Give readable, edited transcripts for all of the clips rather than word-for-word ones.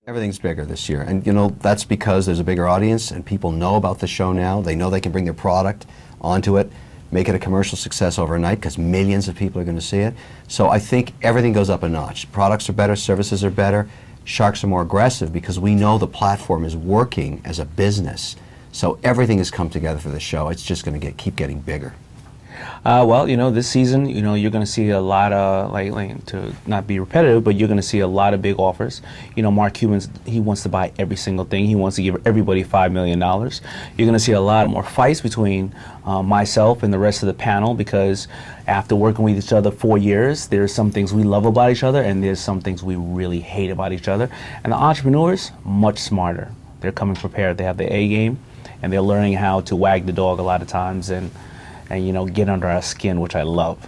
Everything's bigger this year, and that's because there's a bigger audience and people know about the show now. They know they can bring their product onto it, make it a commercial success overnight because millions of people are going to see it. So I think everything goes up a notch. Products are better, services are better, sharks are more aggressive because we know the platform is working as a business. So everything has come together for the show. It's just going to keep getting bigger. Well, this season, you're going to see a lot of, to not be repetitive, but you're going to see a lot of big offers. Mark Cuban's, he wants to buy every single thing. He wants to give everybody $5 million. You're going to see a lot more fights between myself and the rest of the panel because after working with each other 4 years, there's some things we love about each other and there's some things we really hate about each other. And the entrepreneurs, much smarter. They're coming prepared. They have the A game and they're learning how to wag the dog a lot of times and get under our skin, which I love.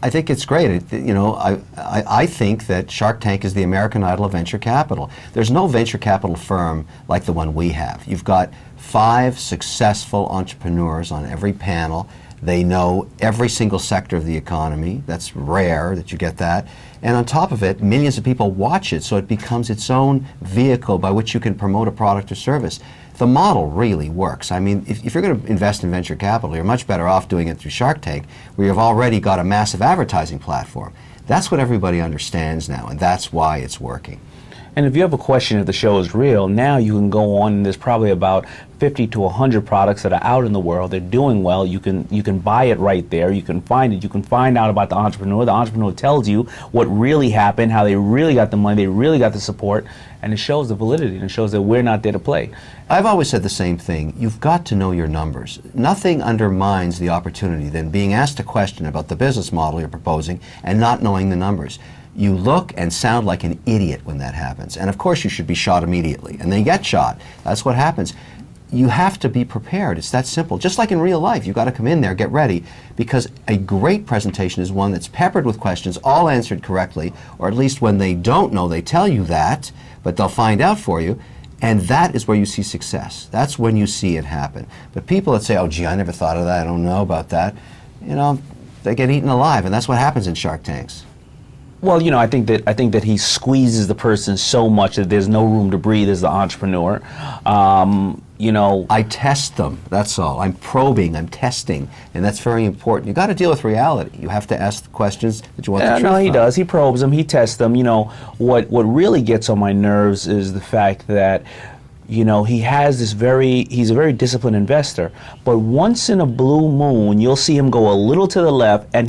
I think it's great. I think that Shark Tank is the American Idol of venture capital. There's no venture capital firm like the one we have. You've got 5 successful entrepreneurs on every panel. They know every single sector of the economy. That's rare that you get that. And on top of it, millions of people watch it, so it becomes its own vehicle by which you can promote a product or service. The model really works. I mean, if you're going to invest in venture capital, you're much better off doing it through Shark Tank, where you've already got a massive advertising platform. That's what everybody understands now, and that's why it's working. And if you have a question if the show is real, now you can go on and there's probably about 50 to 100 products that are out in the world. They're doing well. You can buy it right there. You can find it. You can find out about the entrepreneur. The entrepreneur tells you what really happened, how they really got the money, they really got the support, and it shows the validity and it shows that we're not there to play. I've always said the same thing. You've got to know your numbers. Nothing undermines the opportunity than being asked a question about the business model you're proposing and not knowing the numbers. You look and sound like an idiot when that happens. And of course you should be shot immediately. And they get shot. That's what happens. You have to be prepared. It's that simple. Just like in real life, you've got to come in there, get ready, because a great presentation is one that's peppered with questions, all answered correctly, or at least when they don't know, they tell you that, but they'll find out for you. And that is where you see success. That's when you see it happen. But people that say, oh, gee, I never thought of that, I don't know about that, they get eaten alive, and that's what happens in Shark Tanks. Well, I think that he squeezes the person so much that there's no room to breathe as the entrepreneur. I test them, that's all. I'm probing, I'm testing, and that's very important. You got to deal with reality. You have to ask the questions that you want the truth No, he from. does. He probes them, he tests them. What really gets on my nerves is the fact that he's a very disciplined investor, but once in a blue moon, you'll see him go a little to the left and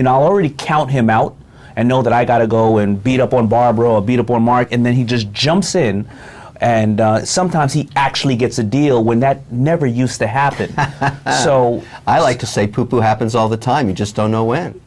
I'll already count him out and know that I got to go and beat up on Barbara or beat up on Mark, and then he just jumps in, and sometimes he actually gets a deal when that never used to happen. So I like to say poo-poo happens all the time, you just don't know when.